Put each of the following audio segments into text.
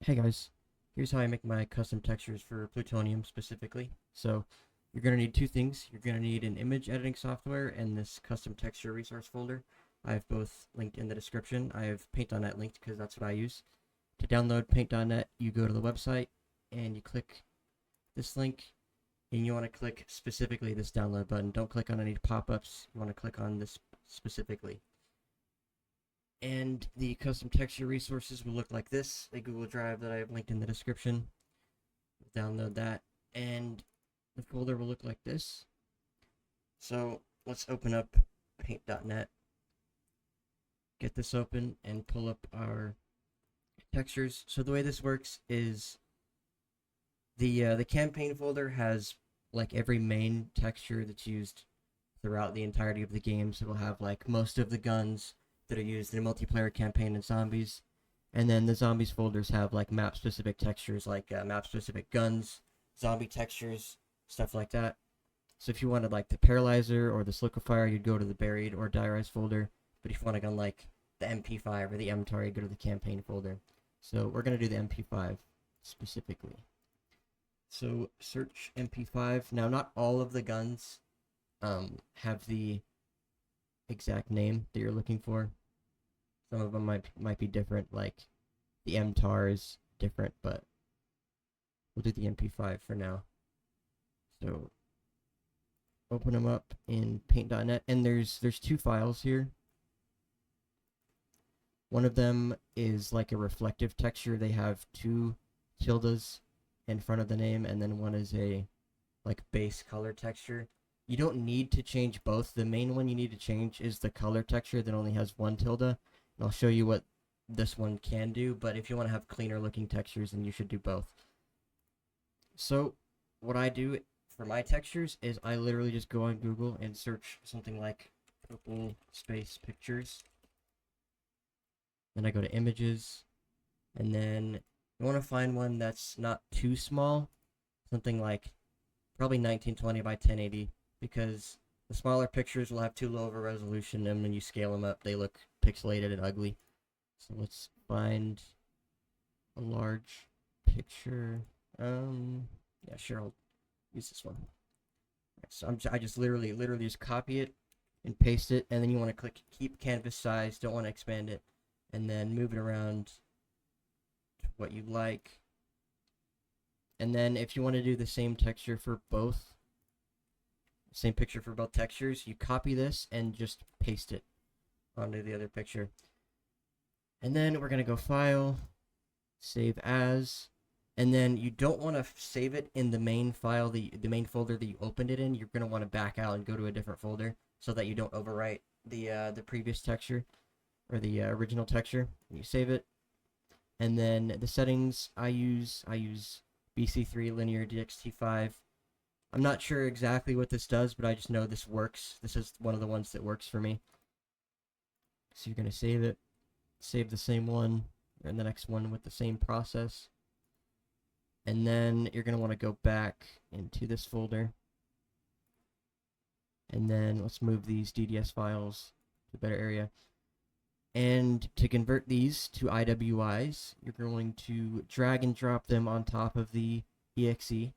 Hey guys, here's how I make my custom textures for Plutonium specifically. So you're going to need two things. You're going to need an image editing software and this custom texture resource folder. I have both linked in the description. I have Paint.net linked because that's what I use. To download Paint.net, you go to the website and you click this link, and you want to click specifically this download button. Don't click on any pop-ups. You want to click on this specifically. And the custom texture resources will look like this, a Google Drive that I have linked in the description. Download that, and the folder will look like this. So let's open up paint.net, get this open, and pull up our textures. So the way this works is the campaign folder has like every main texture that's used throughout the entirety of the game. So we'll have like most of the guns that are used in a multiplayer campaign and zombies. And then the zombies folders have like map specific textures, like map specific guns, zombie textures, stuff like that. So if you wanted like the paralyzer or the liquefier, you'd go to the buried or diarized folder. But if you want a gun like the MP5 or the MTAR, you go to the campaign folder. So we're going to do the MP5 specifically. So search MP5. Now, not all of the guns have the exact name that you're looking for. Some of them might be different, like the MTAR is different, but we'll do the MP5 for now. So open them up in paint.net, and there's two files here. One of them is like a reflective texture. They have two tildes in front of the name, and then one is a like base color texture. You don't need to change both. The main one you need to change is the color texture that only has one tilde. And I'll show you what this one can do, but if you want to have cleaner looking textures, then you should do both. So what I do for my textures is I literally just go on Google and search something like purple space pictures. Then I go to images, and then you want to find one that's not too small, something like probably 1920 by 1080, because the smaller pictures will have too low of a resolution, and when you scale them up, they look pixelated and ugly. So let's find a large picture. Yeah, sure, I'll use this one. So I just literally just copy it and paste it, and then you want to click keep canvas size. Don't want to expand it, and then move it around to what you like. And then if you want to do the same texture for both, same picture for both textures, you copy this and just paste it onto the other picture. And then we're going to go File, Save As, and then you don't want to save it in the main file, the main folder that you opened it in. You're going to want to back out and go to a different folder so that you don't overwrite the previous texture or the original texture. You save it, and then the settings I use BC3 Linear DXT5. I'm not sure exactly what this does, but I just know this works. This is one of the ones that works for me. So you're going to save it, save the same one, and the next one with the same process. And then you're going to want to go back into this folder. And then let's move these DDS files to a better area. And to convert these to IWIs, you're going to drag and drop them on top of the exe.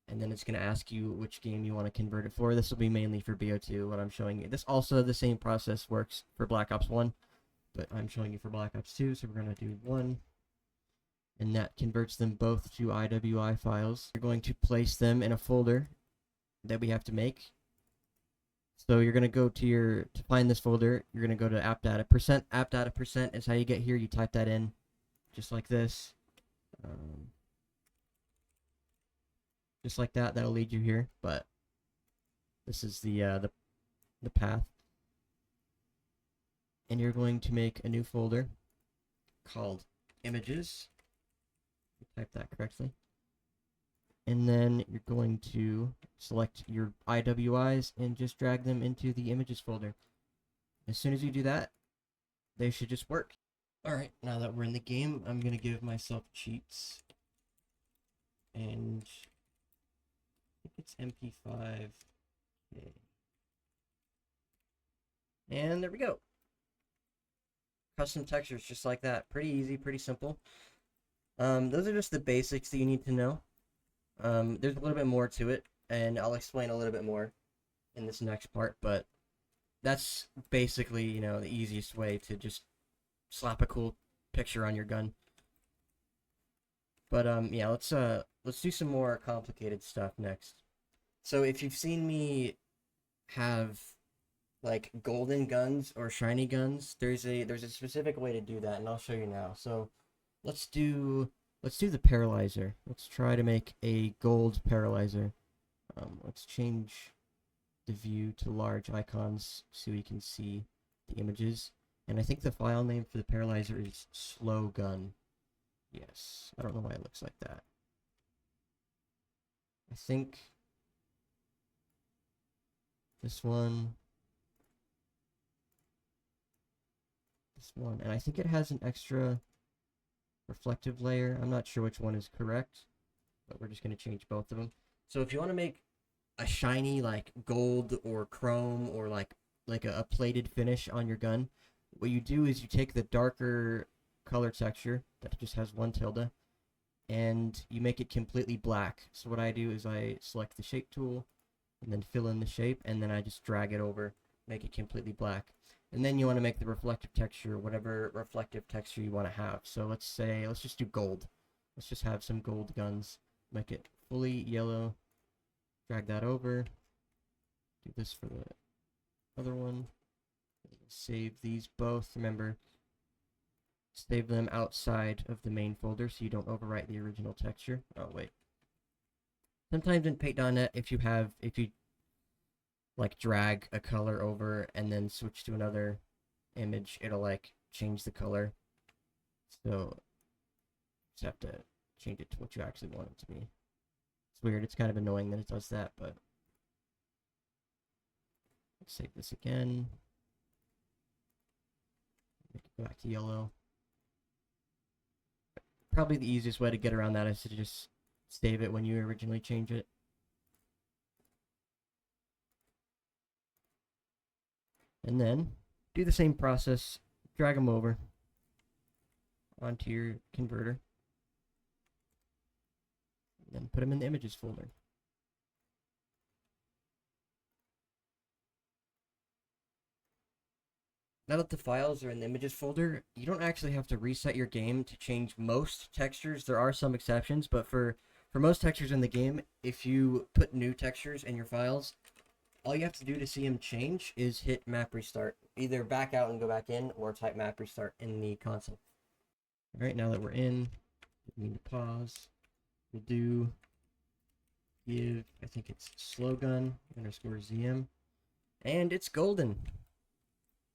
And then it's going to ask you which game you want to convert it for. This will be mainly for BO2, what I'm showing you. This also, the same process works for Black Ops 1, but I'm showing you for Black Ops 2, so we're going to do 1. And that converts them both to IWI files. You're going to place them in a folder that we have to make. So you're going to go to to find this folder, you're going to go to app data. App data % is how you get here. You type that in just like this. Just like that, that'll lead you here, but this is the path. And you're going to make a new folder called images. Type that correctly. And then you're going to select your IWIs and just drag them into the images folder. As soon as you do that, they should just work. Alright, now that we're in the game, I'm going to give myself cheats. And I think it's MP5. Okay. And there we go. Custom textures just like that. Pretty easy, pretty simple. Those are just the basics that you need to know. There's a little bit more to it, and I'll explain a little bit more in this next part, but that's basically, the easiest way to just slap a cool picture on your gun. But yeah, let's do some more complicated stuff next. So if you've seen me have like golden guns or shiny guns, there's a specific way to do that, and I'll show you now. So let's do let's do the paralyzer. Let's try to make a gold paralyzer. Let's change the view to large icons so we can see the images. And I think the file name for the paralyzer is slow gun. Yes, I don't know why it looks like that. I think this one, and I think it has an extra reflective layer. I'm not sure which one is correct, but we're just going to change both of them. So if you want to make a shiny like gold or chrome or like a plated finish on your gun, what you do is you take the darker color texture that just has one tilde and you make it completely black. So what I do is I select the shape tool and then fill in the shape, and then I just drag it over, make it completely black. And then you want to make the reflective texture whatever reflective texture you want to have. So let's just do gold. Let's just have some gold guns. Make it fully yellow. Drag that over. Do this for the other one. Save these both. Remember, save them outside of the main folder so you don't overwrite the original texture. Oh, wait. Sometimes in Paint.net, if you like drag a color over and then switch to another image, it'll like change the color. So just have to change it to what you actually want it to be. It's weird. It's kind of annoying that it does that, but let's save this again. Make it go back to yellow. Probably the easiest way to get around that is to just save it when you originally change it. And then do the same process, drag them over onto your converter, and then put them in the images folder. Now that the files are in the images folder, you don't actually have to reset your game to change most textures. There are some exceptions, but for most textures in the game, if you put new textures in your files, all you have to do to see them change is hit map restart. Either back out and go back in, or type map restart in the console. Alright, now that we're in, we need to pause. We'll do give, I think it's slowgun underscore ZM. And it's golden.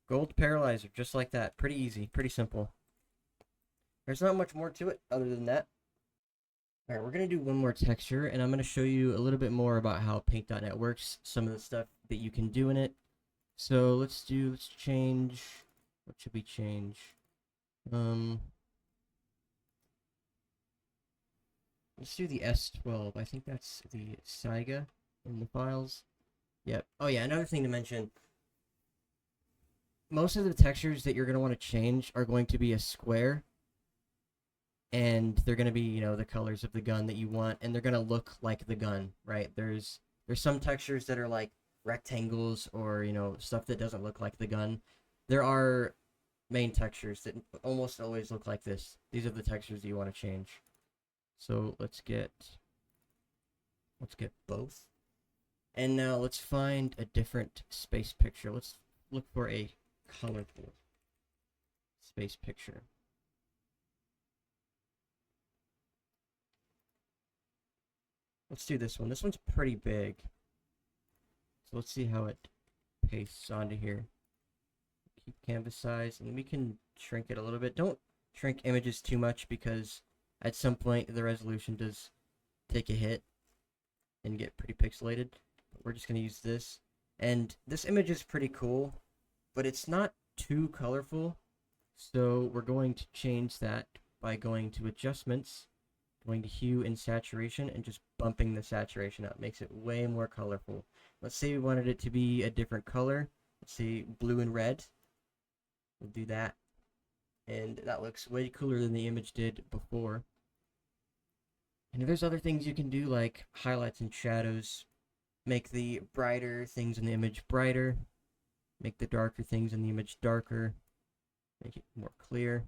Gold paralyzer, just like that. Pretty easy, pretty simple. There's not much more to it other than that. Alright, we're going to do one more texture, and I'm going to show you a little bit more about how Paint.net works, some of the stuff that you can do in it. So let's change, what should we change? Let's do the S12. I think that's the Saiga in the files. Yep. Oh yeah, another thing to mention. Most of the textures that you're going to want to change are going to be a square. And they're going to be, the colors of the gun that you want. And they're going to look like the gun, right? There's some textures that are like rectangles or, stuff that doesn't look like the gun. There are main textures that almost always look like this. These are the textures that you want to change. So let's get both. And now let's find a different space picture. Let's look for a colorful space picture. Let's do this one. This one's pretty big. So let's see how it pastes onto here. Keep canvas size, and we can shrink it a little bit. Don't shrink images too much because at some point the resolution does take a hit and get pretty pixelated. But we're just going to use this. And this image is pretty cool, but it's not too colorful. So we're going to change that by going to adjustments, going to hue and saturation, and just bumping the saturation up. Makes it way more colorful. Let's say we wanted it to be a different color. Let's say blue and red. We'll do that. And that looks way cooler than the image did before. And there's other things you can do, like highlights and shadows. Make the brighter things in the image brighter. Make the darker things in the image darker. Make it more clear.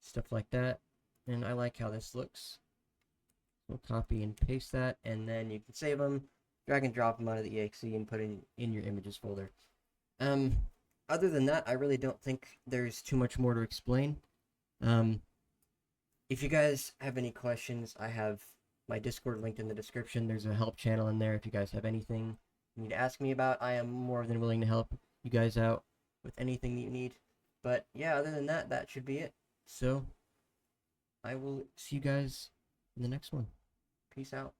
Stuff like that. And I like how this looks. We'll copy and paste that, and then you can save them, drag and drop them out of the exe, and put in your images folder. Other than that, I really don't think there's too much more to explain. If you guys have any questions, I have my Discord linked in the description. There's a help channel in there. If you guys have anything you need to ask me about, I am more than willing to help you guys out with anything that you need. But yeah, other than that, that should be it. So I will see you guys in the next one. Peace out.